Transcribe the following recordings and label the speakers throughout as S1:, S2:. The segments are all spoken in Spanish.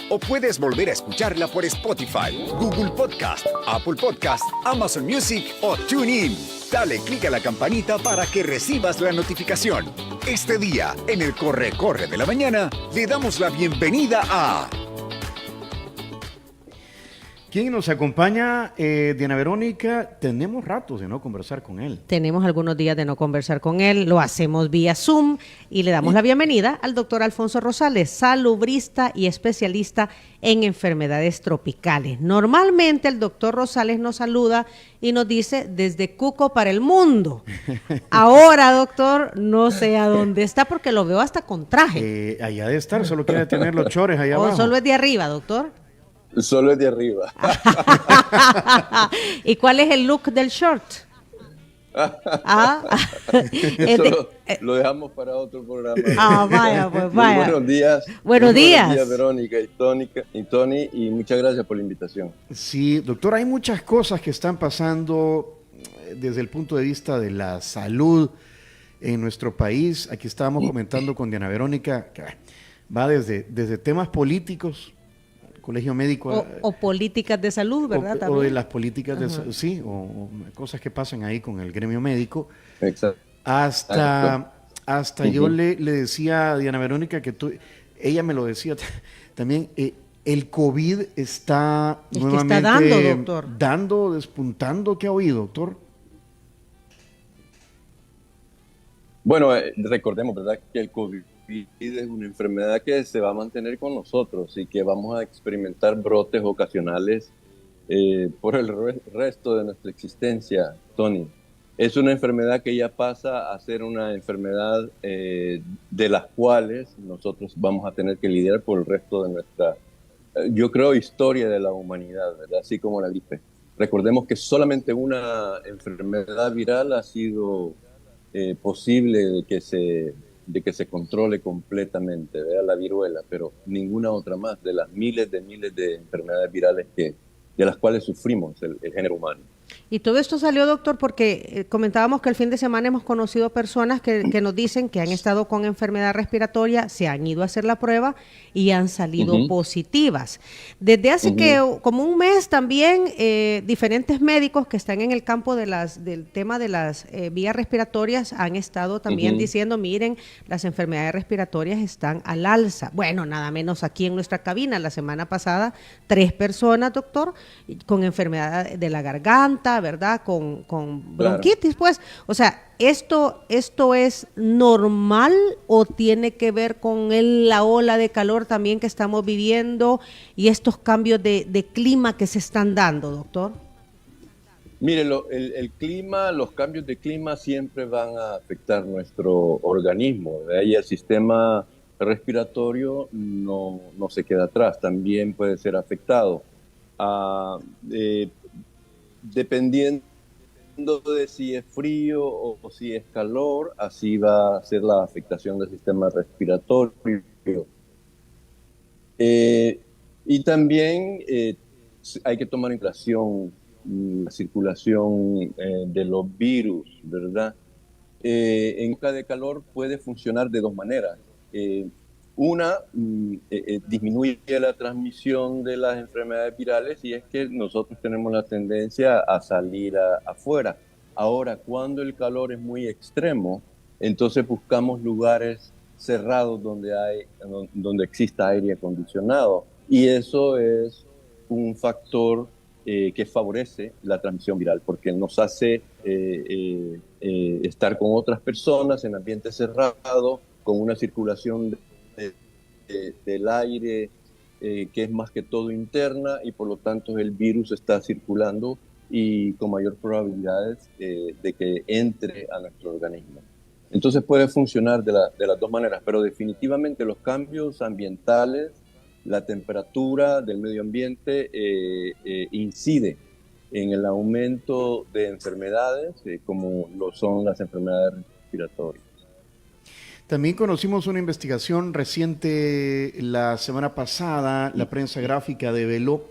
S1: o puedes volver a escucharla por Spotify, Google Podcast, Apple Podcast, Amazon Music o TuneIn. Dale clic a la campanita para que recibas la notificación. Este día, en el Corre Corre de la Mañana, le damos la bienvenida a...
S2: ¿Quién nos acompaña? Diana Verónica, tenemos ratos de no conversar con él.
S3: Tenemos algunos días de no conversar con él, lo hacemos vía Zoom y le damos la bienvenida al doctor Alfonso Rosales, salubrista y especialista en enfermedades tropicales. Normalmente el doctor Rosales nos saluda y nos dice desde Cuco para el mundo. Ahora, doctor, no sé a dónde está porque lo veo hasta con traje.
S2: Allá de estar, solo quiere tener los chores allá abajo.
S3: ¿O solo es de arriba, doctor?
S4: Solo es de arriba.
S3: ¿Y cuál es el look del short?
S4: Eso lo dejamos para otro programa.
S3: Vaya, pues vaya.
S4: Buenos días.
S3: Buenos días.
S4: Buenos días, Verónica y Tony, y muchas gracias por la invitación.
S2: Sí, doctor, hay muchas cosas que están pasando desde el punto de vista de la salud en nuestro país. Aquí estábamos comentando con Diana Verónica, que va desde temas políticos, colegio médico.
S3: O políticas de salud, ¿verdad?
S2: O de las políticas de salud, sí, o cosas que pasan ahí con el gremio médico.
S4: Exacto.
S2: Hasta yo le decía a Diana Verónica que ella me lo decía también, el COVID está nuevamente
S3: está dando, doctor.
S2: Despuntando. ¿Qué ha oído, doctor?
S4: Bueno, recordemos, ¿verdad?, que el COVID es una enfermedad que se va a mantener con nosotros y que vamos a experimentar brotes ocasionales por el resto de nuestra existencia, Tony. Es una enfermedad que ya pasa a ser una enfermedad de las cuales nosotros vamos a tener que lidiar por el resto de nuestra, yo creo, historia de la humanidad, ¿verdad? Así como la gripe. Recordemos que solamente una enfermedad viral ha sido posible de que se controle completamente, ¿verdad?, la viruela, pero ninguna otra más de las miles de enfermedades virales de las cuales sufrimos el género humano.
S3: Y todo esto salió, doctor, porque comentábamos que el fin de semana hemos conocido personas que nos dicen que han estado con enfermedad respiratoria, se han ido a hacer la prueba y han salido positivas. Desde hace como un mes también, diferentes médicos que están en el campo del tema de las vías respiratorias han estado también diciendo, miren, las enfermedades respiratorias están al alza. Bueno, nada menos aquí en nuestra cabina, la semana pasada, 3 personas, doctor, con enfermedad de la garganta, ¿verdad? Con bronquitis, pues. O sea, ¿esto es normal o tiene que ver con la ola de calor también que estamos viviendo y estos cambios de clima que se están dando, doctor?
S4: Mire, el clima, los cambios de clima siempre van a afectar nuestro organismo, ¿verdad? Y el sistema respiratorio no se queda atrás, también puede ser afectado. Dependiendo de si es frío o si es calor, así va a ser la afectación del sistema respiratorio. Y también hay que tomar en consideración la circulación de los virus, ¿verdad? En época de calor puede funcionar de 2 maneras. Una, disminuye la transmisión de las enfermedades virales y es que nosotros tenemos la tendencia a salir afuera. Ahora, cuando el calor es muy extremo, entonces buscamos lugares cerrados donde exista aire acondicionado y eso es un factor que favorece la transmisión viral porque nos hace estar con otras personas en ambiente cerrado, con una circulación del aire que es más que todo interna y por lo tanto el virus está circulando y con mayor probabilidades de que entre a nuestro organismo. Entonces puede funcionar de las 2 maneras, pero definitivamente los cambios ambientales, la temperatura del medio ambiente incide en el aumento de enfermedades como lo son las enfermedades respiratorias.
S2: También conocimos una investigación reciente la semana pasada, la prensa gráfica develó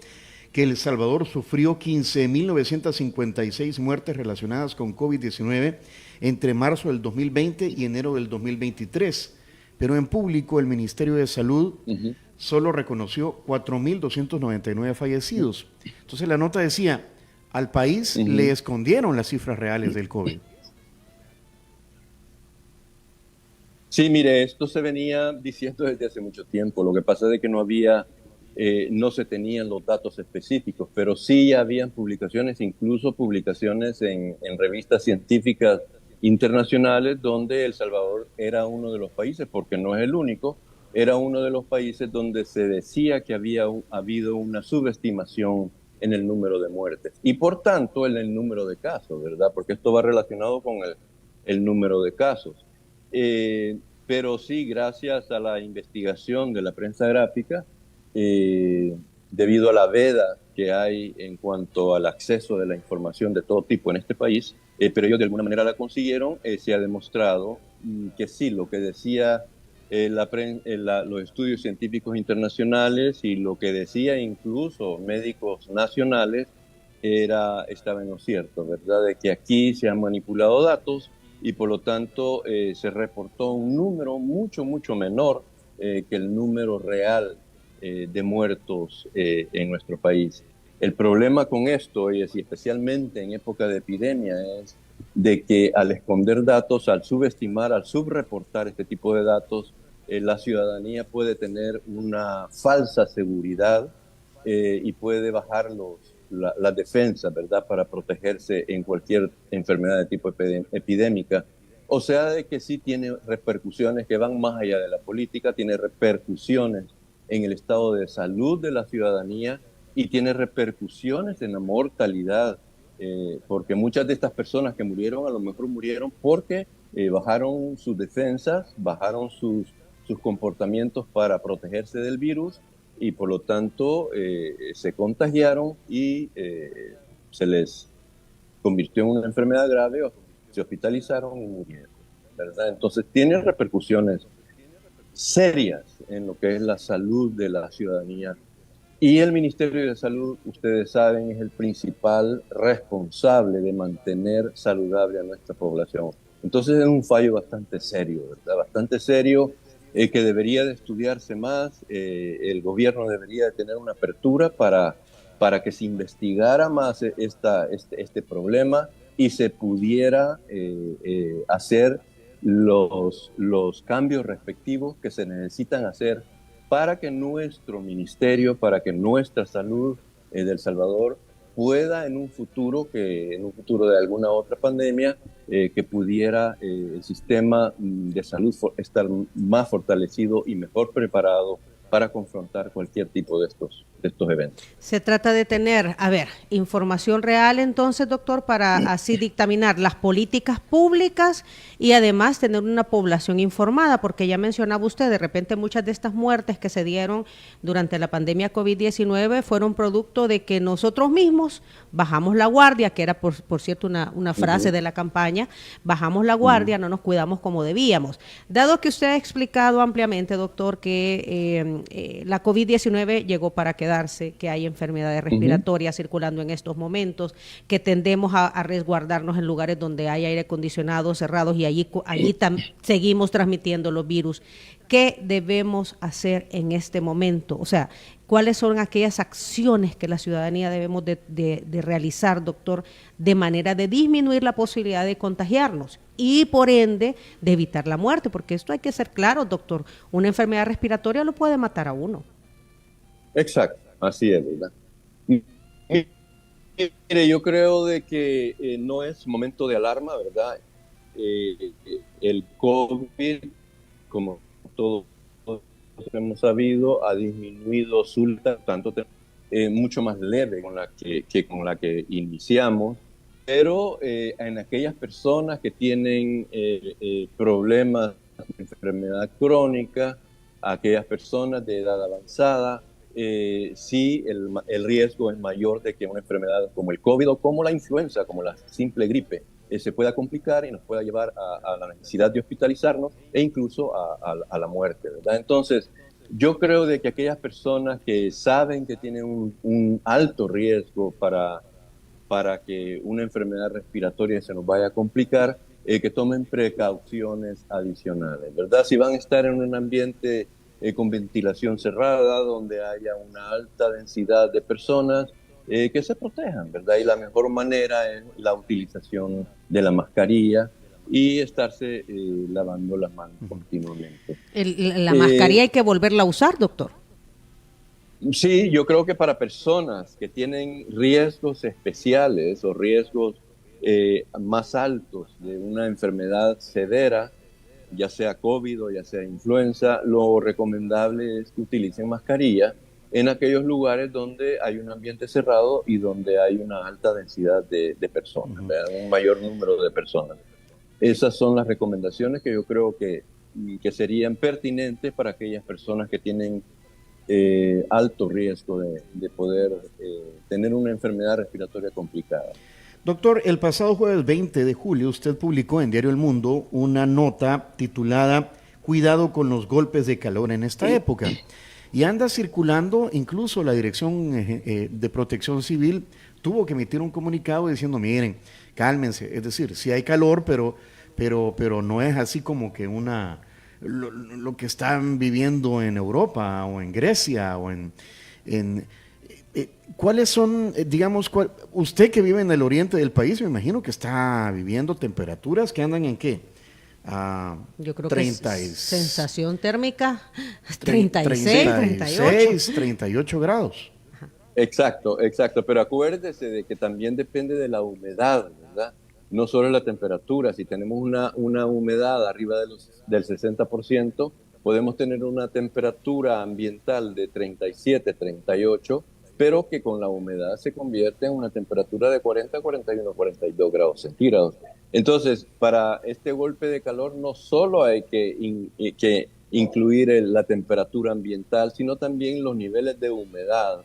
S2: que El Salvador sufrió 15.956 muertes relacionadas con COVID-19 entre marzo del 2020 y enero del 2023. Pero en público el Ministerio de Salud solo reconoció 4.299 fallecidos. Entonces la nota decía, al país le escondieron las cifras reales del COVID.
S4: Sí, mire, esto se venía diciendo desde hace mucho tiempo. Lo que pasa es que no se tenían los datos específicos, pero sí habían publicaciones, incluso publicaciones en revistas científicas internacionales, donde El Salvador era uno de los países, porque no es el único, era uno de los países donde se decía que había habido una subestimación en el número de muertes y por tanto en el número de casos, ¿verdad? Porque esto va relacionado con el número de casos. Pero sí, gracias a la investigación de la prensa gráfica, debido a la veda que hay en cuanto al acceso de la información de todo tipo en este país, pero ellos de alguna manera la consiguieron, se ha demostrado que sí, lo que decía los estudios científicos internacionales y lo que decía incluso médicos nacionales estaba en lo cierto, ¿verdad? De que aquí se han manipulado datos y por lo tanto se reportó un número mucho menor que el número real de muertos en nuestro país. El problema con esto, y especialmente en época de epidemia, es de que al esconder datos, al subestimar, al subreportar este tipo de datos, la ciudadanía puede tener una falsa seguridad y puede bajar las defensas, ¿verdad?, para protegerse en cualquier enfermedad de tipo epidémica. O sea, de que sí tiene repercusiones que van más allá de la política, tiene repercusiones en el estado de salud de la ciudadanía y tiene repercusiones en la mortalidad, porque muchas de estas personas que murieron a lo mejor murieron porque bajaron sus defensas, bajaron sus comportamientos para protegerse del virus y por lo tanto se contagiaron y se les convirtió en una enfermedad grave o se hospitalizaron y murieron, ¿verdad? Entonces tiene repercusiones serias en lo que es la salud de la ciudadanía. Y el Ministerio de Salud, ustedes saben, es el principal responsable de mantener saludable a nuestra población. Entonces es un fallo bastante serio, ¿verdad? Bastante serio, que debería de estudiarse más. El gobierno debería de tener una apertura para que se investigara más este problema y se pudiera hacer los cambios respectivos que se necesitan hacer para que nuestro ministerio, para que nuestra salud de El Salvador pueda en un futuro de alguna otra pandemia, que pudiera el sistema de salud estar más fortalecido y mejor preparado para confrontar cualquier tipo de estos eventos.
S3: Se trata de tener, información real entonces, doctor, para así dictaminar las políticas públicas y además tener una población informada, porque ya mencionaba usted, de repente muchas de estas muertes que se dieron durante la pandemia COVID-19 fueron producto de que nosotros mismos bajamos la guardia, que era por cierto una frase de la campaña, bajamos la guardia, no nos cuidamos como debíamos. Dado que usted ha explicado ampliamente, doctor, que la COVID-19 llegó para quedarse, que hay enfermedades respiratorias circulando en estos momentos, que tendemos a resguardarnos en lugares donde hay aire acondicionado cerrados y allí seguimos transmitiendo los virus. ¿Qué debemos hacer en este momento? O sea, ¿cuáles son aquellas acciones que la ciudadanía debemos de realizar, doctor, de manera de disminuir la posibilidad de contagiarnos y, por ende, de evitar la muerte? Porque esto hay que ser claro, doctor. Una enfermedad respiratoria lo puede matar a uno.
S4: Exacto, así es, ¿verdad? Mire, yo creo de que no es momento de alarma, ¿verdad? El COVID, como todos hemos sabido, ha disminuido su tanto mucho más leve con la que iniciamos, pero en aquellas personas que tienen problemas de enfermedad crónica, aquellas personas de edad avanzada, sí el riesgo es mayor de que una enfermedad como el COVID o como la influenza, como la simple gripe, se pueda complicar y nos pueda llevar a la necesidad de hospitalizarnos e incluso a la muerte, ¿verdad? Entonces, yo creo de que aquellas personas que saben que tienen un alto riesgo para que una enfermedad respiratoria se nos vaya a complicar, que tomen precauciones adicionales, ¿verdad? Si van a estar en un ambiente con ventilación cerrada, donde haya una alta densidad de personas que se protejan, ¿verdad? Y la mejor manera es la utilización de la mascarilla y estarse lavando las manos continuamente.
S3: La mascarilla hay que volverla a usar, doctor.
S4: Sí, yo creo que para personas que tienen riesgos especiales o riesgos más altos de una enfermedad severa, ya sea COVID o ya sea influenza, lo recomendable es que utilicen mascarilla en aquellos lugares donde hay un ambiente cerrado y donde hay una alta densidad de personas, un mayor número de personas. Esas son las recomendaciones que yo creo que serían pertinentes para aquellas personas que tienen alto riesgo de poder tener una enfermedad respiratoria complicada.
S2: Doctor, el pasado jueves 20 de julio usted publicó en Diario El Mundo una nota titulada Cuidado con los golpes de calor en esta época. Y anda circulando, incluso la Dirección de Protección Civil tuvo que emitir un comunicado diciendo, miren, cálmense, es decir, sí hay calor, pero no es así como que lo que están viviendo en Europa o en Grecia o en ¿cuáles son, digamos, usted que vive en el oriente del país, me imagino que está viviendo temperaturas que andan en qué?
S3: Yo creo
S2: 30
S3: que sensación térmica 36,
S2: 38 grados.
S4: Exacto, pero acuérdese de que también depende de la humedad, ¿verdad? No solo la temperatura. Si tenemos una humedad arriba del 60%, podemos tener una temperatura ambiental de 37, 38, pero que con la humedad se convierte en una temperatura de 40, 41, 42 grados centígrados. Entonces, para este golpe de calor no solo hay que incluir la temperatura ambiental, sino también los niveles de humedad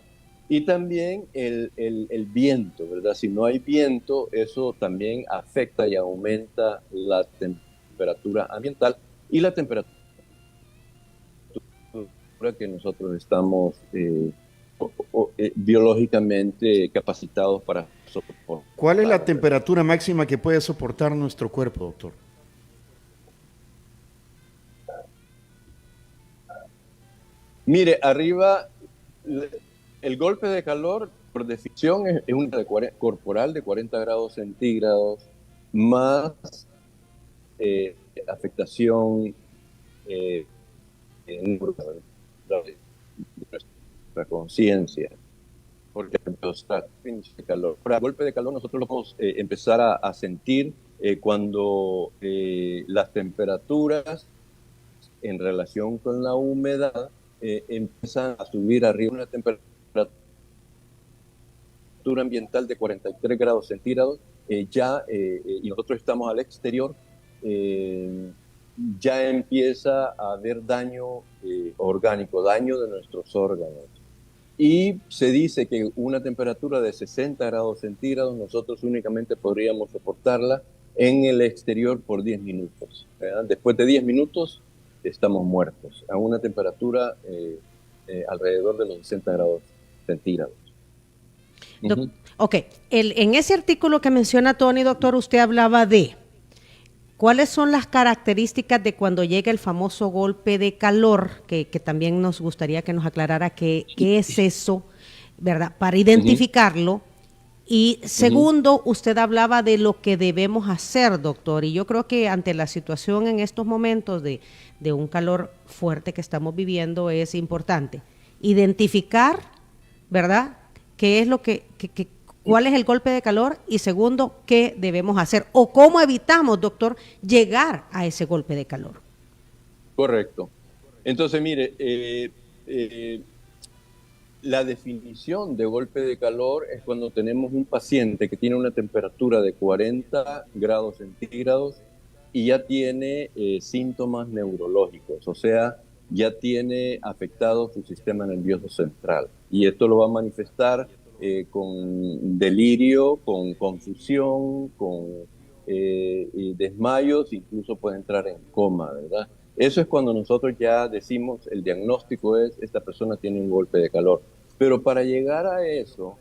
S4: y también el viento, ¿verdad? Si no hay viento, eso también afecta y aumenta la temperatura ambiental y la temperatura que nosotros estamos biológicamente capacitados para soportar.
S2: ¿Cuál es la temperatura máxima que puede soportar nuestro cuerpo, doctor?
S4: Mire, arriba, el golpe de calor, por definición, es una corporal de 40 grados centígrados, más afectación en nuestra conciencia, porque el calor. Para el golpe de calor nosotros lo podemos empezar a sentir cuando las temperaturas en relación con la humedad empiezan a subir arriba una temperatura ambiental de 43 grados centígrados, y nosotros estamos al exterior, ya empieza a haber daño orgánico, daño de nuestros órganos. Y se dice que una temperatura de 60 grados centígrados nosotros únicamente podríamos soportarla en el exterior por 10 minutos. ¿Verdad? Después de 10 minutos estamos muertos, a una temperatura alrededor de los 60 grados centígrados.
S3: Ok, en ese artículo que menciona Tony, doctor, usted hablaba de ¿cuáles son las características de cuando llega el famoso golpe de calor? Que también nos gustaría que nos aclarara qué es eso, ¿verdad? Para identificarlo. Y segundo, usted hablaba de lo que debemos hacer, doctor. Y yo creo que ante la situación en estos momentos de un calor fuerte que estamos viviendo es importante identificar, ¿verdad? ¿Qué es lo cuál es el golpe de calor? Y segundo, ¿qué debemos hacer? ¿O cómo evitamos, doctor, llegar a ese golpe de calor?
S4: Correcto. Entonces, mire, la definición de golpe de calor es cuando tenemos un paciente que tiene una temperatura de 40 grados centígrados y ya tiene síntomas neurológicos, o sea, ya tiene afectado su sistema nervioso central. Y esto lo va a manifestar con delirio, con confusión, con desmayos, incluso puede entrar en coma, ¿verdad? Eso es cuando nosotros ya decimos, el diagnóstico es, esta persona tiene un golpe de calor. Pero para llegar a eso,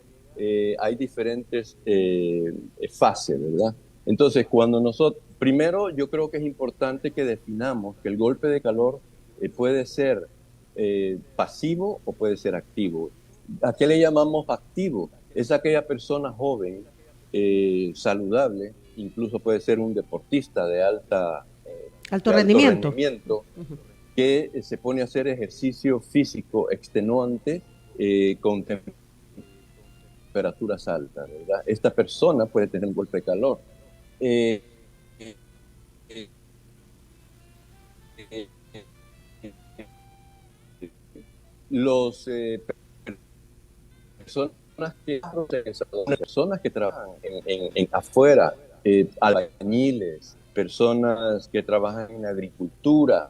S4: hay diferentes fases, ¿verdad? Entonces, primero yo creo que es importante que definamos que el golpe de calor puede ser pasivo o puede ser activo. ¿A qué le llamamos activo? Es aquella persona joven, saludable, incluso puede ser un deportista de
S3: alto rendimiento,
S4: que se pone a hacer ejercicio físico extenuante con temperaturas altas, ¿verdad? Esta persona puede tener un golpe de calor. Eh, los personas que trabajan afuera, albañiles, personas que trabajan en agricultura,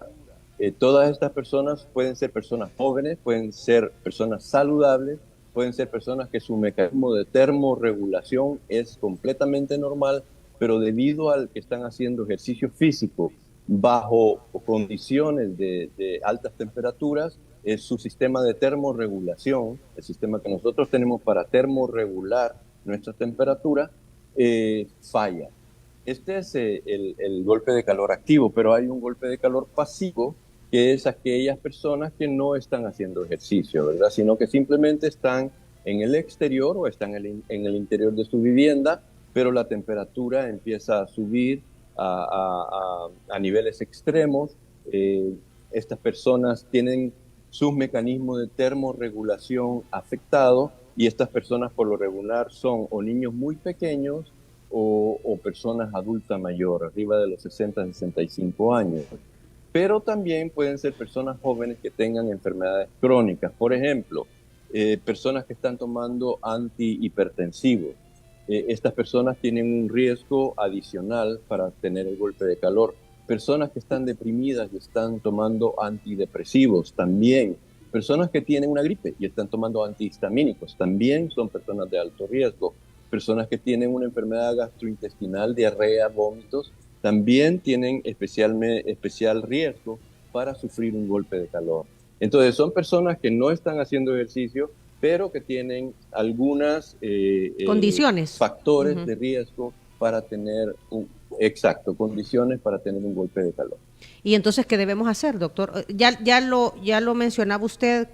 S4: todas estas personas pueden ser personas jóvenes, pueden ser personas saludables, pueden ser personas que su mecanismo de termorregulación es completamente normal, pero debido al que están haciendo ejercicio físico bajo condiciones de altas temperaturas, su sistema de termorregulación, el sistema que nosotros tenemos para termorregular nuestra temperatura, falla. Este es el golpe de calor activo, pero hay un golpe de calor pasivo, que es aquellas personas que no están haciendo ejercicio, ¿verdad? Sino que simplemente están en el exterior o están en el interior de su vivienda, pero la temperatura empieza a subir a niveles extremos. Estas personas tienen sus mecanismos de termorregulación afectados, y estas personas por lo regular son o niños muy pequeños o personas adultas mayores, arriba de los 60, 65 años. Pero también pueden ser personas jóvenes que tengan enfermedades crónicas. Por ejemplo, personas que están tomando antihipertensivos. Estas personas tienen un riesgo adicional para tener el golpe de calor. Personas que están deprimidas y están tomando antidepresivos también. Personas que tienen una gripe y están tomando antihistamínicos también son personas de alto riesgo. Personas que tienen una enfermedad gastrointestinal, diarrea, vómitos, también tienen especial riesgo para sufrir un golpe de calor. Entonces son personas que no están haciendo ejercicio, pero que tienen algunas
S3: condiciones,
S4: factores de riesgo para tener condiciones para tener un golpe de calor.
S3: Y entonces, ¿qué debemos hacer, doctor? Ya lo mencionaba usted,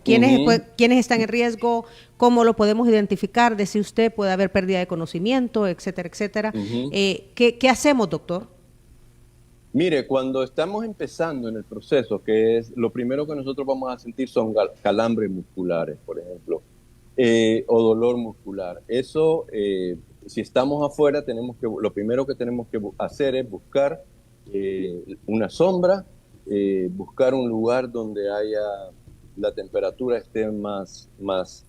S3: quiénes están en riesgo, cómo lo podemos identificar, de si usted puede haber pérdida de conocimiento, etcétera, etcétera. ¿Qué hacemos, doctor?
S4: Mire, cuando estamos empezando en el proceso, que es lo primero que nosotros vamos a sentir son calambres musculares, por ejemplo, o dolor muscular. Eso, si estamos afuera, lo primero que tenemos que hacer es buscar una sombra, buscar un lugar donde la temperatura esté más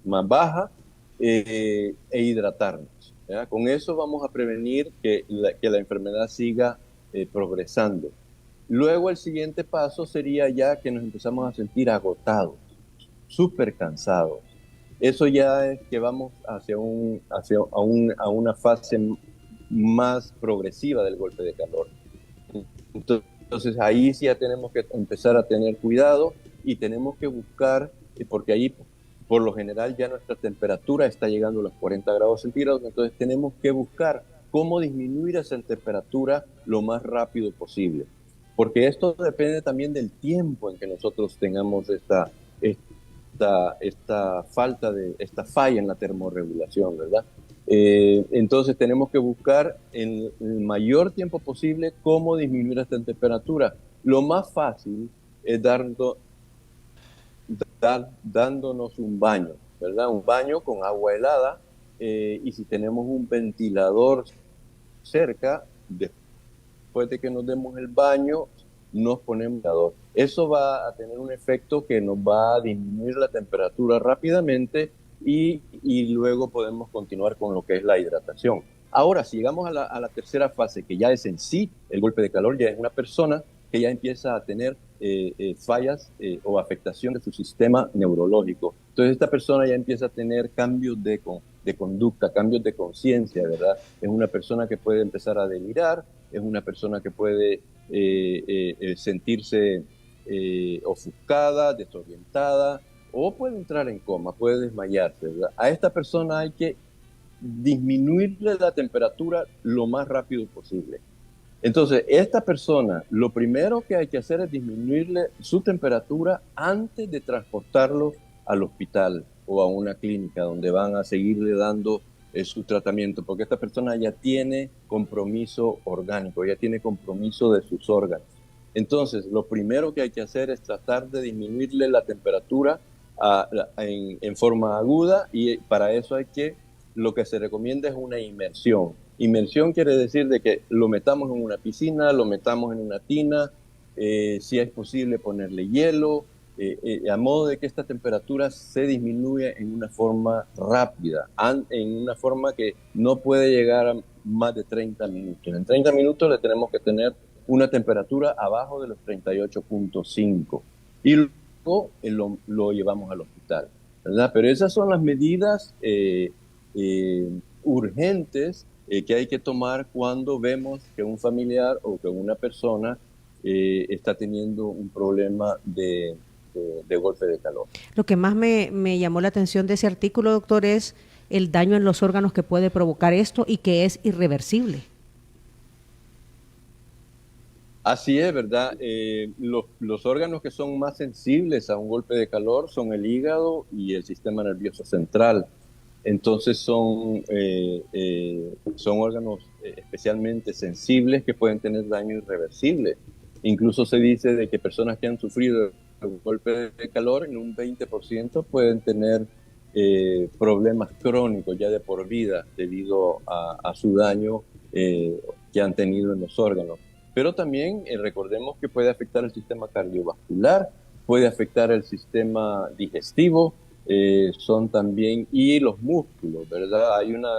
S4: baja, e hidratarnos, ¿ya? Con eso vamos a prevenir que la enfermedad siga progresando. Luego el siguiente paso sería ya que nos empezamos a sentir agotados, súper cansados. Eso ya es que vamos hacia una fase más progresiva del golpe de calor. Entonces ahí sí ya tenemos que empezar a tener cuidado y tenemos que buscar, porque ahí por lo general ya nuestra temperatura está llegando a los 40 grados centígrados, entonces tenemos que buscar cómo disminuir esa temperatura lo más rápido posible, porque esto depende también del tiempo en que nosotros tengamos esta falla en la termorregulación, ¿verdad? Entonces tenemos que buscar en el mayor tiempo posible cómo disminuir esta temperatura. Lo más fácil es dándonos un baño, ¿verdad? Un baño con agua helada, y si tenemos un ventilador cerca, después de que nos demos el baño, nos ponemos el ventilador. Eso va a tener un efecto que nos va a disminuir la temperatura rápidamente y luego podemos continuar con lo que es la hidratación. Ahora, si llegamos a la tercera fase, que ya es en sí el golpe de calor, ya es una persona que ya empieza a tener fallas o afectación de su sistema neurológico. Entonces esta persona ya empieza a tener cambios de conducta, cambios de conciencia, ¿verdad? Es una persona que puede empezar a delirar, es una persona que puede sentirse ofuscada, desorientada, o puede entrar en coma, puede desmayarse, ¿verdad? A esta persona hay que disminuirle la temperatura lo más rápido posible. Entonces, esta persona, lo primero que hay que hacer es disminuirle su temperatura antes de transportarlo al hospital o a una clínica donde van a seguirle dando su tratamiento, porque esta persona ya tiene compromiso orgánico, ya tiene compromiso de sus órganos. Entonces, lo primero que hay que hacer es tratar de disminuirle la temperatura en forma aguda, y para eso lo que se recomienda es una inmersión. Inmersión quiere decir de que lo metamos en una piscina, lo metamos en una tina, si es posible ponerle hielo, a modo de que esta temperatura se disminuya en una forma rápida, en una forma que no puede llegar a más de 30 minutos. En 30 minutos le tenemos que tener una temperatura abajo de los 38.5 y luego lo llevamos al hospital, ¿verdad? Pero esas son las medidas urgentes que hay que tomar cuando vemos que un familiar o que una persona está teniendo un problema de golpe de calor.
S3: Lo que más me llamó la atención de ese artículo, doctor, es el daño en los órganos que puede provocar esto y que es irreversible.
S4: Así es, ¿verdad? Los órganos que son más sensibles a un golpe de calor son el hígado y el sistema nervioso central. Entonces son órganos especialmente sensibles que pueden tener daño irreversible. Incluso se dice de que personas que han sufrido un golpe de calor, en un 20% pueden tener problemas crónicos ya de por vida debido a su daño que han tenido en los órganos. Pero también recordemos que puede afectar el sistema cardiovascular, puede afectar el sistema digestivo, son también, y los músculos, ¿verdad? Hay una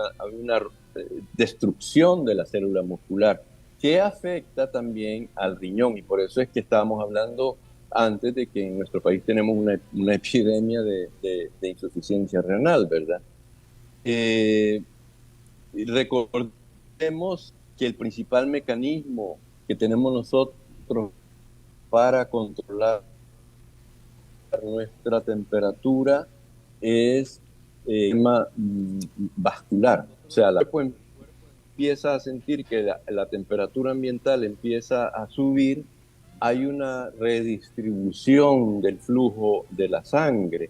S4: destrucción de la célula muscular que afecta también al riñón, y por eso es que estábamos hablando antes de que en nuestro país tenemos una epidemia de insuficiencia renal, ¿verdad? Recordemos que el principal mecanismo que tenemos nosotros para controlar nuestra temperatura es vascular. O sea, el cuerpo empieza a sentir que la temperatura ambiental empieza a subir, hay una redistribución del flujo de la sangre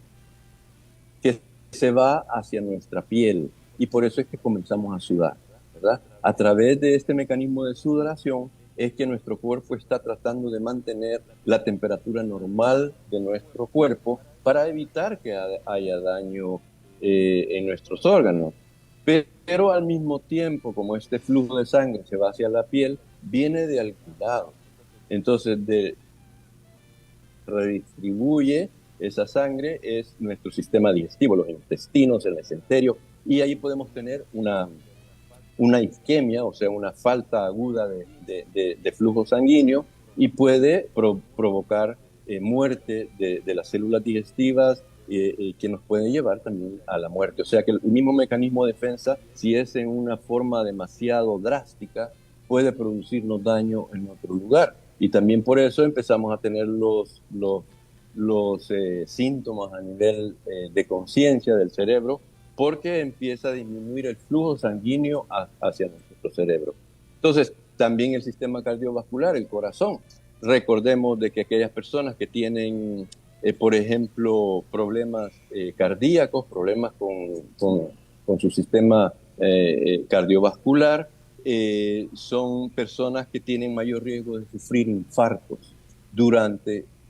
S4: que se va hacia nuestra piel, y por eso es que comenzamos a sudar, ¿verdad? A través de este mecanismo de sudoración es que nuestro cuerpo está tratando de mantener la temperatura normal de nuestro cuerpo para evitar que haya daño en nuestros órganos. Pero al mismo tiempo, como este flujo de sangre se va hacia la piel, viene de algún lado. Entonces, redistribuye esa sangre, es nuestro sistema digestivo, los intestinos, el mesenterio, y ahí podemos tener una isquemia, o sea, una falta aguda de flujo sanguíneo, y puede provocar muerte de las células digestivas, que nos puede llevar también a la muerte. O sea que el mismo mecanismo de defensa, si es en una forma demasiado drástica, puede producirnos daño en otro lugar. Y también por eso empezamos a tener los síntomas a nivel de conciencia del cerebro, porque empieza a disminuir el flujo sanguíneo hacia nuestro cerebro. Entonces, también el sistema cardiovascular, el corazón. Recordemos de que aquellas personas que tienen, por ejemplo, problemas cardíacos, problemas con su sistema cardiovascular, son personas que tienen mayor riesgo de sufrir infartos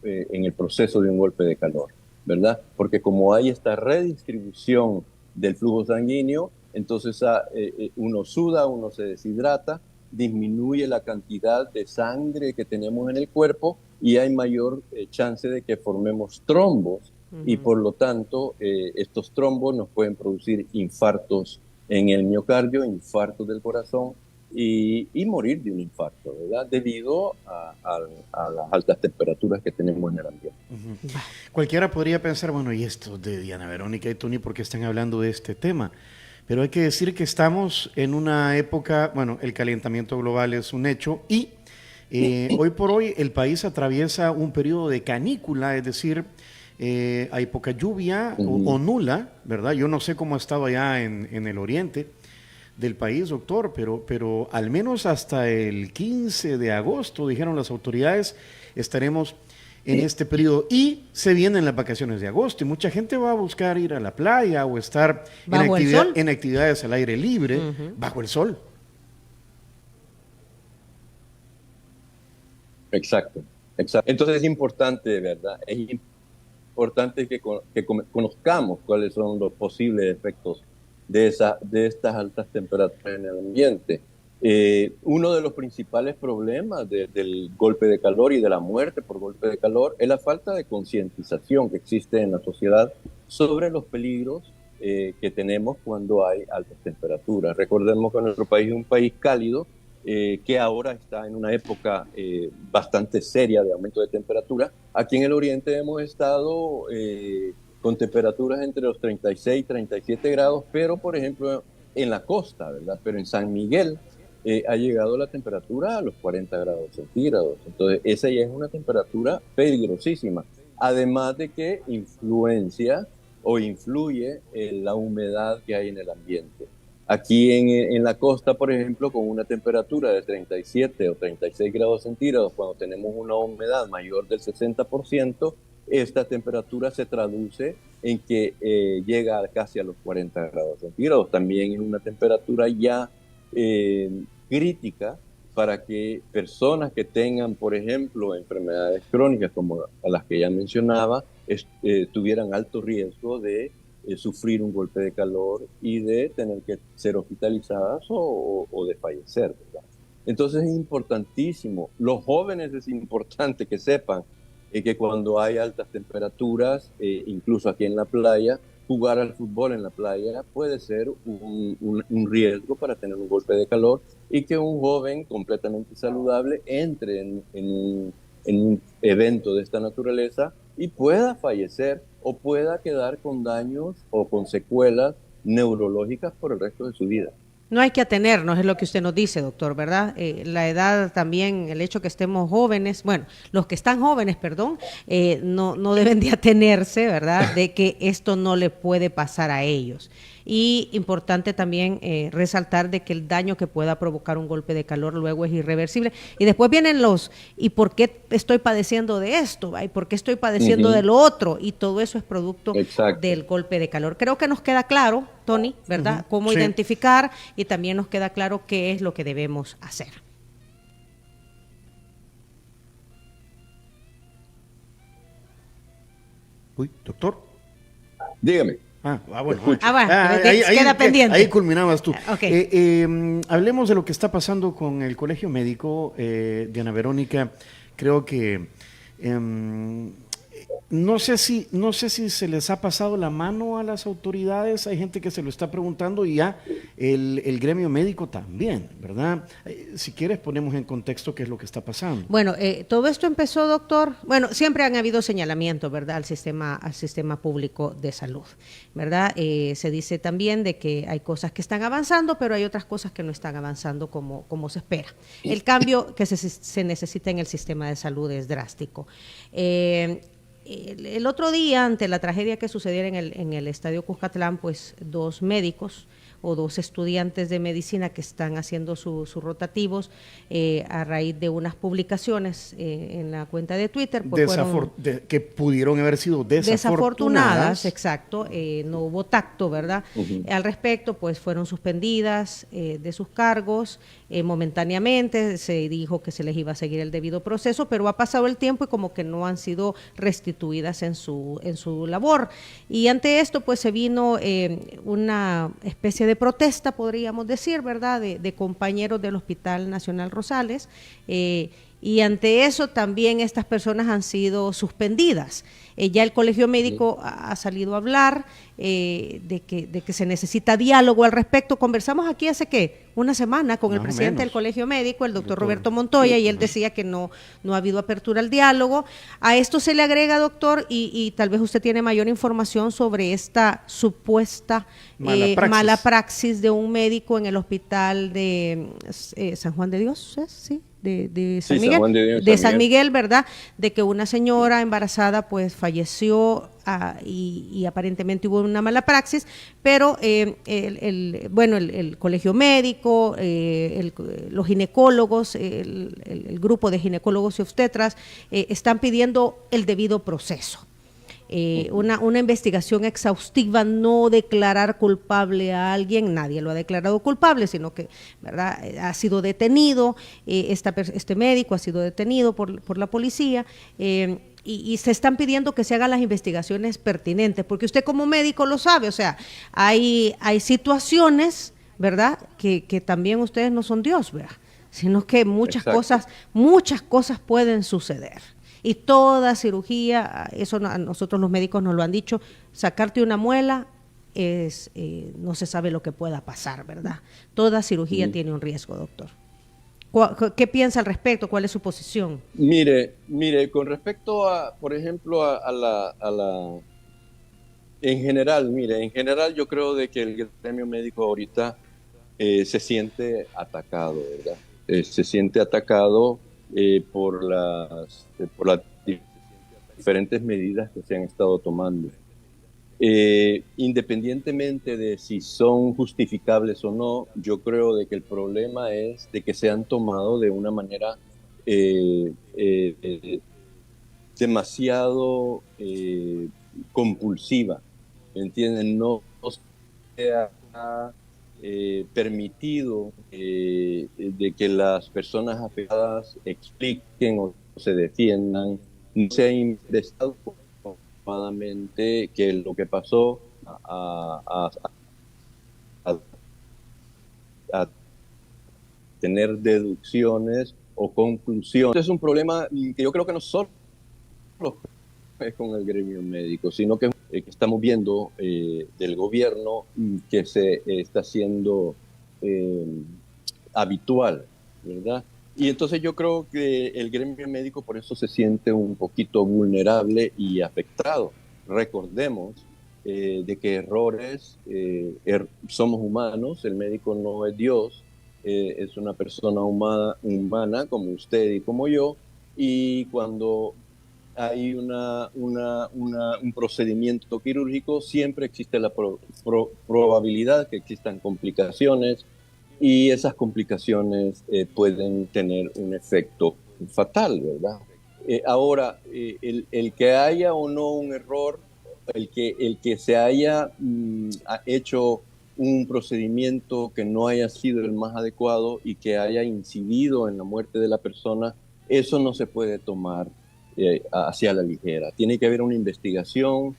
S4: en el proceso de un golpe de calor, ¿verdad? Porque como hay esta redistribución del flujo sanguíneo, entonces uno suda, uno se deshidrata, disminuye la cantidad de sangre que tenemos en el cuerpo y hay mayor chance de que formemos trombos, y por lo tanto estos trombos nos pueden producir infartos en el miocardio, infartos del corazón y morir de un infarto, ¿verdad? Debido a las altas temperaturas que tenemos en el ambiente.
S2: Cualquiera podría pensar, bueno, ¿y esto de Diana Verónica y Tony por qué están hablando de este tema? Pero hay que decir que estamos en una época, bueno, el calentamiento global es un hecho y hoy por hoy el país atraviesa un periodo de canícula, es decir, hay poca lluvia o nula, ¿verdad? Yo no sé cómo ha estado allá en el oriente, del país, doctor, pero al menos hasta el 15 de agosto, dijeron las autoridades, estaremos en este periodo y se vienen las vacaciones de agosto y mucha gente va a buscar ir a la playa o estar en actividades al aire libre, bajo el sol.
S4: Exacto, exacto. Entonces es importante, ¿verdad? Es importante que conozcamos cuáles son los posibles efectos de estas altas temperaturas en el ambiente. Uno de los principales problemas del golpe de calor y de la muerte por golpe de calor es la falta de concientización que existe en la sociedad sobre los peligros que tenemos cuando hay altas temperaturas. Recordemos que nuestro país es un país cálido, que ahora está en una época bastante seria de aumento de temperatura. Aquí en el oriente hemos estado con temperaturas entre los 36 y 37 grados, pero por ejemplo en la costa, ¿verdad? Pero en San Miguel ha llegado la temperatura a los 40 grados centígrados. Entonces esa ya es una temperatura peligrosísima. Además de que influye la humedad que hay en el ambiente. Aquí en la costa, por ejemplo, con una temperatura de 37 o 36 grados centígrados, cuando tenemos una humedad mayor del 60%, esta temperatura se traduce en que llega casi a los 40 grados centígrados. También es una temperatura ya crítica para que personas que tengan, por ejemplo, enfermedades crónicas como las que ya mencionaba, tuvieran alto riesgo de sufrir un golpe de calor y de tener que ser hospitalizadas o de fallecer, ¿verdad? Entonces es importantísimo, los jóvenes es importante que sepan que cuando hay altas temperaturas, incluso aquí en la playa, jugar al fútbol en la playa puede ser un riesgo para tener un golpe de calor y que un joven completamente saludable entre en un evento de esta naturaleza y pueda fallecer o pueda quedar con daños o con secuelas neurológicas por el resto de su vida.
S3: No hay que atenernos, es lo que usted nos dice, doctor, ¿verdad? La edad también, el hecho que estemos jóvenes, bueno, los que están jóvenes, perdón, no deben de atenerse, ¿verdad? De que esto no le puede pasar a ellos. Y importante también resaltar de que el daño que pueda provocar un golpe de calor luego es irreversible. Y después vienen ¿y por qué estoy padeciendo de esto? ¿Y por qué estoy padeciendo de lo otro? Y todo eso es producto del golpe de calor. Creo que nos queda claro, Tony, ¿verdad? Cómo identificar y también nos queda claro qué es lo que debemos hacer.
S2: Uy, doctor.
S4: Dígame.
S2: Bueno.
S3: Queda pendiente.
S2: Ahí culminabas tú.
S3: Okay.
S2: Hablemos de lo que está pasando con el Colegio Médico, Diana Verónica. Creo que no sé si se les ha pasado la mano a las autoridades. Hay gente que se lo está preguntando y ya el gremio médico también, ¿verdad? Si quieres ponemos en contexto qué es lo que está pasando.
S3: Bueno, todo esto empezó, doctor. Bueno, siempre han habido señalamientos, ¿verdad? Al sistema público de salud, ¿verdad? Se dice también de que hay cosas que están avanzando, pero hay otras cosas que no están avanzando como se espera. El cambio que se necesita en el sistema de salud es drástico. El otro día, ante la tragedia que sucediera en el Estadio Cuscatlán, pues 2 médicos o 2 estudiantes de medicina que están haciendo sus rotativos a raíz de unas publicaciones en la cuenta de Twitter. Pues
S2: que pudieron haber sido desafortunadas.
S3: Exacto, no hubo tacto, ¿verdad? Al respecto, pues fueron suspendidas de sus cargos momentáneamente, se dijo que se les iba a seguir el debido proceso, pero ha pasado el tiempo y como que no han sido restituidas en su labor. Y ante esto, pues se vino una especie de protesta, podríamos decir, ¿verdad?, de compañeros del Hospital Nacional Rosales, y ante eso también estas personas han sido suspendidas. Ya el Colegio Médico ha salido a hablar de que se necesita diálogo al respecto. Conversamos aquí hace, una semana con el presidente del Colegio Médico, el doctor Roberto Montoya, y él decía que no ha habido apertura al diálogo. A esto se le agrega, doctor, y tal vez usted tiene mayor información sobre esta supuesta mala praxis de un médico en el hospital de San Juan de Dios, ¿sí? De San Miguel, San Miguel, ¿verdad? De que una señora embarazada pues falleció y aparentemente hubo una mala praxis, pero el colegio médico, los ginecólogos, el grupo de ginecólogos y obstetras están pidiendo el debido proceso. Una investigación exhaustiva, no declarar culpable a alguien, nadie lo ha declarado culpable, sino que, ¿verdad?, ha sido detenido, este médico ha sido detenido por la policía, y se están pidiendo que se hagan las investigaciones pertinentes, porque usted como médico lo sabe, o sea, hay situaciones, ¿verdad?, que también ustedes no son Dios, ¿verdad?, sino que muchas cosas pueden suceder. Y toda cirugía, eso a nosotros los médicos nos lo han dicho, sacarte una muela no se sabe lo que pueda pasar, ¿verdad? Toda cirugía tiene un riesgo, doctor. ¿Qué piensa al respecto? ¿Cuál es su posición?
S4: Mire, con respecto a, por ejemplo, en general yo creo de que el gremio médico ahorita se siente atacado, ¿verdad? Se siente atacado por las diferentes medidas que se han estado tomando. Independientemente de si son justificables o no, yo creo de que el problema es de que se han tomado de una manera demasiado compulsiva, ¿entienden? No se ha permitido de que las personas afectadas expliquen o se defiendan, no se ha investigado adecuadamente que lo que pasó a tener deducciones o conclusiones. Es un problema que yo creo que no solo es con el gremio médico, sino que estamos viendo del gobierno que se está haciendo habitual, ¿verdad? Y entonces yo creo que el gremio médico por eso se siente un poquito vulnerable y afectado. Recordemos de que errores, somos humanos, el médico no es Dios, es una persona humana como usted y como yo, y cuando hay un procedimiento quirúrgico, siempre existe la probabilidad que existan complicaciones y esas complicaciones pueden tener un efecto fatal, ¿verdad? Ahora, el que haya o no un error, el que se haya hecho un procedimiento que no haya sido el más adecuado y que haya incidido en la muerte de la persona, eso no se puede tomar hacia la ligera. Tiene que haber una investigación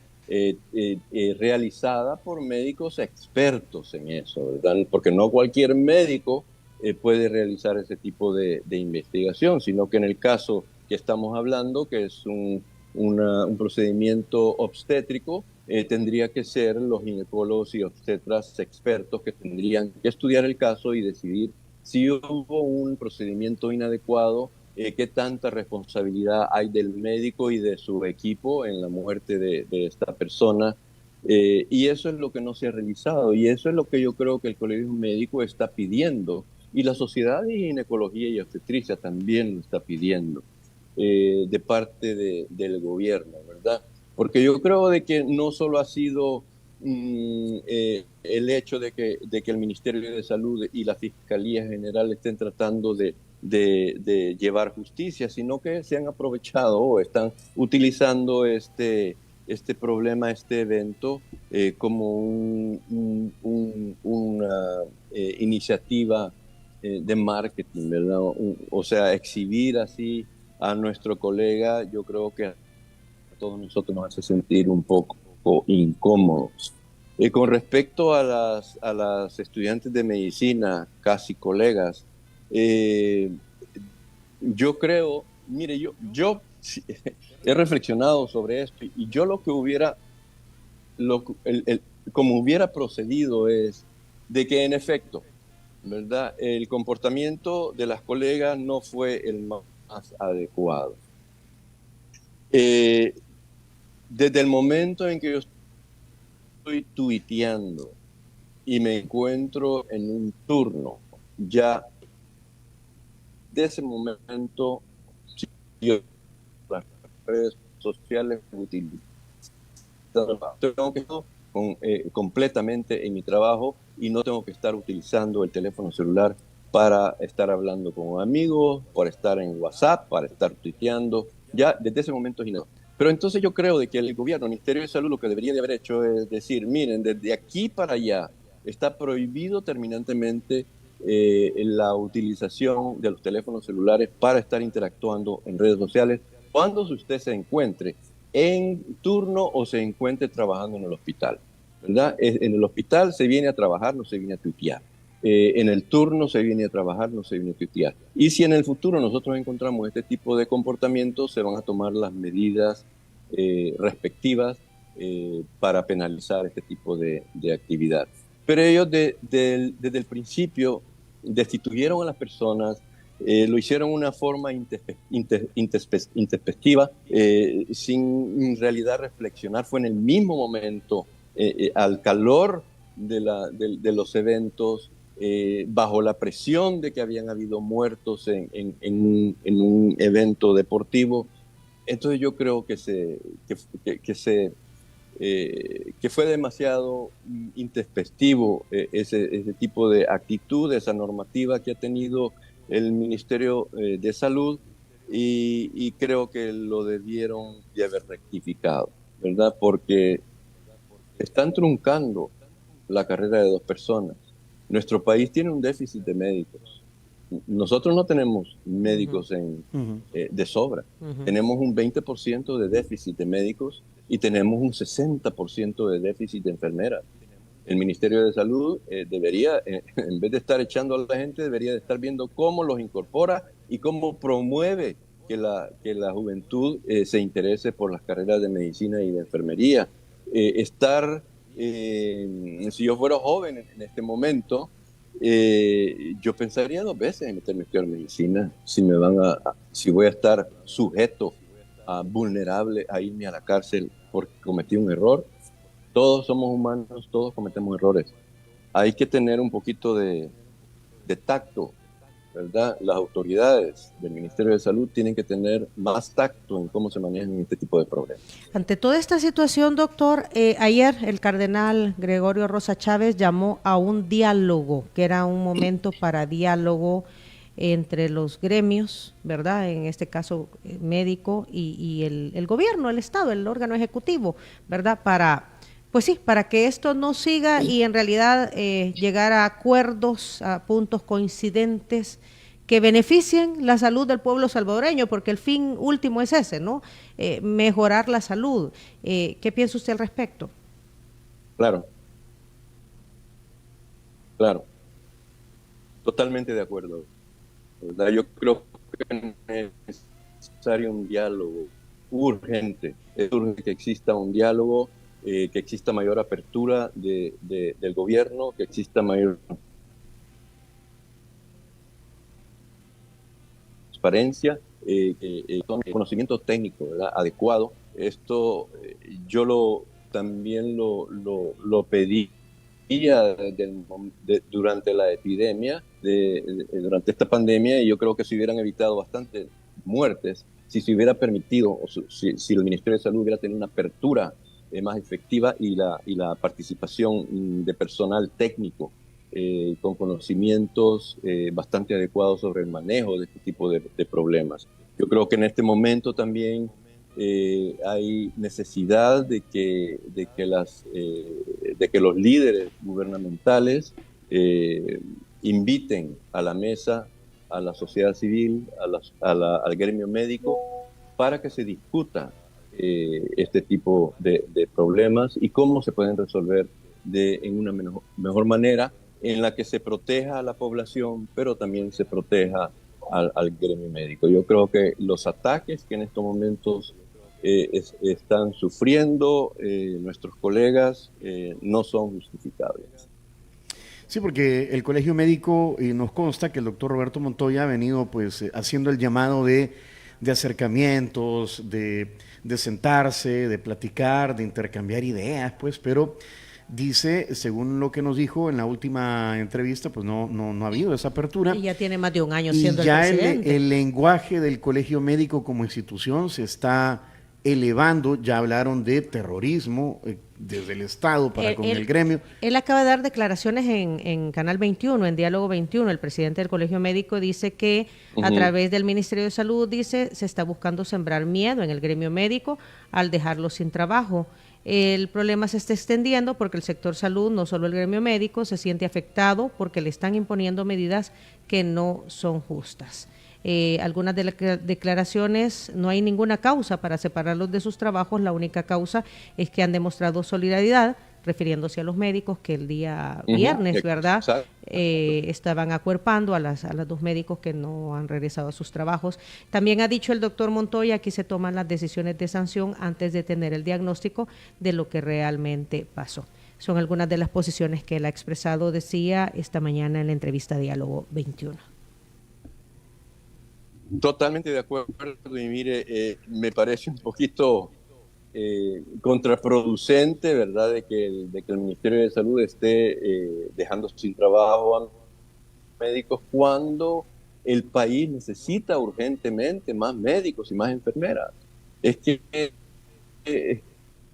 S4: realizada por médicos expertos en eso, ¿verdad? Porque no cualquier médico puede realizar ese tipo de investigación, sino que en el caso que estamos hablando, que es un procedimiento obstétrico, tendría que ser los ginecólogos y obstetras expertos que tendrían que estudiar el caso y decidir si hubo un procedimiento inadecuado, qué tanta responsabilidad hay del médico y de su equipo en la muerte de esta persona. Y eso es lo que no se ha realizado y eso es lo que yo creo que el colegio médico está pidiendo y la sociedad de ginecología y obstetricia también lo está pidiendo de parte del gobierno, ¿verdad? Porque yo creo de que no solo ha sido el hecho de que el Ministerio de Salud y la Fiscalía General estén tratando de llevar justicia, sino que se han aprovechado o están utilizando este problema, este evento, como una iniciativa de marketing, ¿verdad? O sea, exhibir así a nuestro colega, yo creo que a todos nosotros nos hace sentir un poco incómodos. Con respecto a las estudiantes de medicina, casi colegas, yo creo, mire, yo he reflexionado sobre esto y yo lo que hubiera, como hubiera procedido es de que en efecto, ¿verdad? El comportamiento de las colegas no fue el más adecuado. Desde el momento en que yo estoy tuiteando y me encuentro en un turno, ya de ese momento, si yo las redes sociales utilizo tengo que estar completamente en mi trabajo y no tengo que estar utilizando el teléfono celular para estar hablando con amigos, para estar en WhatsApp, para estar tuiteando. Ya desde ese momento es ineviitable. Pero entonces yo creo de que el gobierno, el Ministerio de Salud, lo que debería de haber hecho es decir, miren, desde aquí para allá está prohibido terminantemente la utilización de los teléfonos celulares para estar interactuando en redes sociales cuando usted se encuentre en turno o se encuentre trabajando en el hospital, ¿verdad? En el hospital se viene a trabajar, no se viene a tuitear. En el turno se viene a trabajar, no se viene a tuitear. Y si en el futuro nosotros encontramos este tipo de comportamientos, se van a tomar las medidas respectivas para penalizar este tipo de actividad. Pero ellos desde el principio destituyeron a las personas, lo hicieron de una forma intempestiva, sin en realidad reflexionar. Fue en el mismo momento, al calor de los eventos, bajo la presión de que habían habido muertos en un evento deportivo. Entonces yo creo que fue demasiado intempestivo ese tipo de actitud, esa normativa que ha tenido el Ministerio de Salud, y creo que lo debieron de haber rectificado, ¿verdad? Porque están truncando la carrera de 2 personas. Nuestro país tiene un déficit de médicos. Nosotros no tenemos médicos de sobra. Tenemos un 20% de déficit de médicos y tenemos un 60% de déficit de enfermeras. El Ministerio de Salud debería, en vez de estar echando a la gente, debería de estar viendo cómo los incorpora y cómo promueve que la juventud se interese por las carreras de medicina y de enfermería. Si yo fuera joven en este momento, yo pensaría 2 veces en meterme a estudiar medicina, si voy a estar sujeto vulnerable a irme a la cárcel porque cometí un error. Todos somos humanos, todos cometemos errores. Hay que tener un poquito de tacto, ¿verdad? Las autoridades del Ministerio de Salud tienen que tener más tacto en cómo se manejan este tipo de problemas.
S3: Ante toda esta situación, doctor, ayer el cardenal Gregorio Rosa Chávez llamó a un diálogo, que era un momento para diálogo entre los gremios, ¿verdad? En este caso médico y el gobierno, el Estado, el órgano ejecutivo, ¿verdad? Para que esto no siga y en realidad llegar a acuerdos, a puntos coincidentes que beneficien la salud del pueblo salvadoreño, porque el fin último es ese, ¿no? Mejorar la salud. ¿Qué piensa usted al respecto?
S4: Claro. Totalmente de acuerdo, ¿verdad? Yo creo que es necesario un diálogo urgente. Es urgente que exista un diálogo, que exista mayor apertura del gobierno, que exista mayor transparencia, conocimiento técnico, ¿verdad? Adecuado. Esto yo también lo pedí durante la epidemia, durante esta pandemia, y yo creo que se hubieran evitado bastantes muertes si se hubiera permitido, o si el Ministerio de Salud hubiera tenido una apertura más efectiva y la participación de personal técnico con conocimientos bastante adecuados sobre el manejo de este tipo de problemas. Yo creo que en este momento también hay necesidad de que los líderes gubernamentales inviten a la mesa a la sociedad civil, al gremio médico, para que se discuta este tipo de problemas y cómo se pueden resolver en una mejor manera, en la que se proteja a la población, pero también se proteja al gremio médico. Yo creo que los ataques que en estos momentos están sufriendo nuestros colegas no son justificables.
S2: Sí, porque el Colegio Médico nos consta que el doctor Roberto Montoya ha venido pues haciendo el llamado de acercamientos, de sentarse, de platicar, de intercambiar ideas, pues, pero dice, según lo que nos dijo en la última entrevista, pues no ha habido esa apertura.
S3: Y ya tiene más de un año siendo
S2: el
S3: presidente.
S2: El lenguaje del Colegio Médico como institución se está elevando, ya hablaron de terrorismo desde el Estado para con el gremio.
S3: Él acaba de dar declaraciones en Canal 21, en Diálogo 21. El presidente del Colegio Médico dice que a través del Ministerio de Salud, dice, se está buscando sembrar miedo en el gremio médico al dejarlo sin trabajo. El problema se está extendiendo porque el sector salud, no solo el gremio médico, se siente afectado porque le están imponiendo medidas que no son justas. Algunas de las declaraciones, no hay ninguna causa para separarlos de sus trabajos, la única causa es que han demostrado solidaridad, refiriéndose a los médicos que el día viernes, ¿verdad? Estaban acuerpando a los dos médicos que no han regresado a sus trabajos. También ha dicho el doctor Montoya, aquí se toman las decisiones de sanción antes de tener el diagnóstico de lo que realmente pasó. Son algunas de las posiciones que él ha expresado, decía, esta mañana en la entrevista Diálogo 21.
S4: Totalmente de acuerdo, y mire, me parece un poquito contraproducente, ¿verdad?, de que el Ministerio de Salud esté dejando sin trabajo a médicos cuando el país necesita urgentemente más médicos y más enfermeras. Es que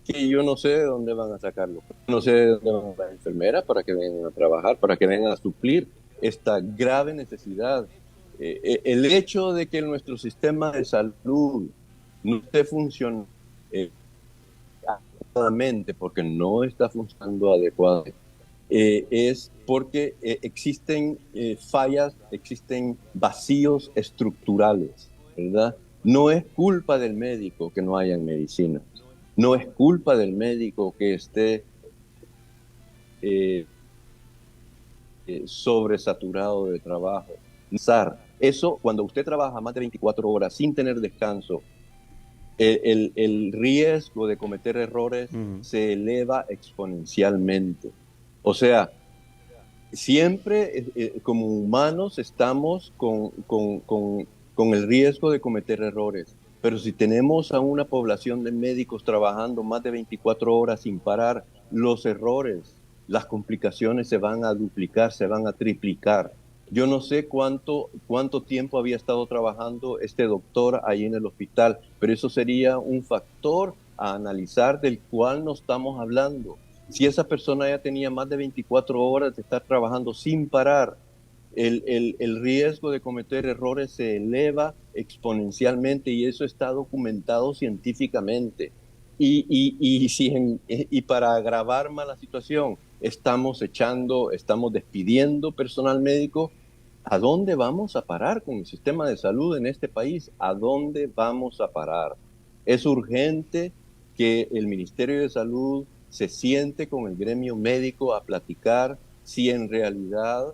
S4: yo no sé de dónde van a sacarlo. No sé de dónde van a las enfermeras para que vengan a trabajar, para que vengan a suplir esta grave necesidad. El hecho de que nuestro sistema de salud no esté funcionando adecuadamente, porque no está funcionando adecuadamente, es porque existen fallas, existen vacíos estructurales, ¿verdad? No es culpa del médico que no haya medicinas, no es culpa del médico que esté sobresaturado de trabajo. Eso, cuando usted trabaja más de 24 horas sin tener descanso, el riesgo de cometer errores se eleva exponencialmente. O sea, siempre como humanos estamos con el riesgo de cometer errores. Pero si tenemos a una población de médicos trabajando más de 24 horas sin parar, los errores, las complicaciones se van a duplicar, se van a triplicar. Yo no sé cuánto tiempo había estado trabajando este doctor ahí en el hospital, pero eso sería un factor a analizar del cual no estamos hablando. Si esa persona ya tenía más de 24 horas de estar trabajando sin parar, el riesgo de cometer errores se eleva exponencialmente y eso está documentado científicamente. Y para agravar más la situación, estamos despidiendo personal médico. ¿A dónde vamos a parar con el sistema de salud en este país? ¿A dónde vamos a parar? Es urgente que el Ministerio de Salud se siente con el gremio médico a platicar si en realidad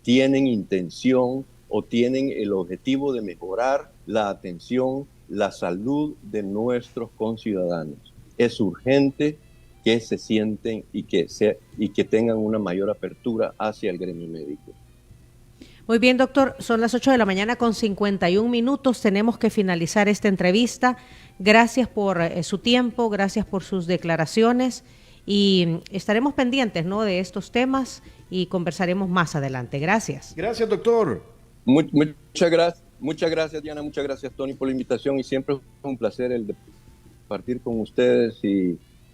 S4: tienen intención o tienen el objetivo de mejorar la atención, la salud de nuestros conciudadanos. Es urgente que se sienten y que tengan una mayor apertura hacia el gremio médico.
S3: Muy bien, doctor, son las 8 de la mañana con 51 minutos, tenemos que finalizar esta entrevista. Gracias por su tiempo, gracias por sus declaraciones y estaremos pendientes, ¿no?, de estos temas y conversaremos más adelante. Gracias.
S2: Gracias, doctor.
S4: Muchas gracias, Diana, muchas gracias, Tony, por la invitación y siempre es un placer el de compartir con ustedes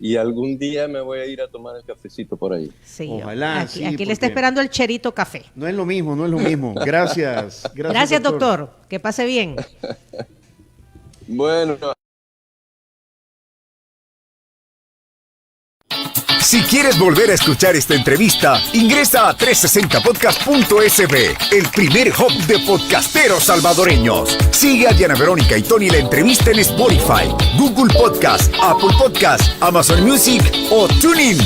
S4: y algún día me voy a ir a tomar el cafecito por ahí.
S3: Sí,
S2: ojalá.
S3: Aquí le está esperando el Cherito Café.
S2: No es lo mismo. Gracias.
S3: Gracias, doctor. Que pase bien.
S4: Bueno.
S1: Si quieres volver a escuchar esta entrevista, ingresa a 360podcast.sb, el primer hub de podcasteros salvadoreños. Sigue a Diana Verónica y Tony la entrevista en Spotify, Google Podcast, Apple Podcast, Amazon Music o TuneIn.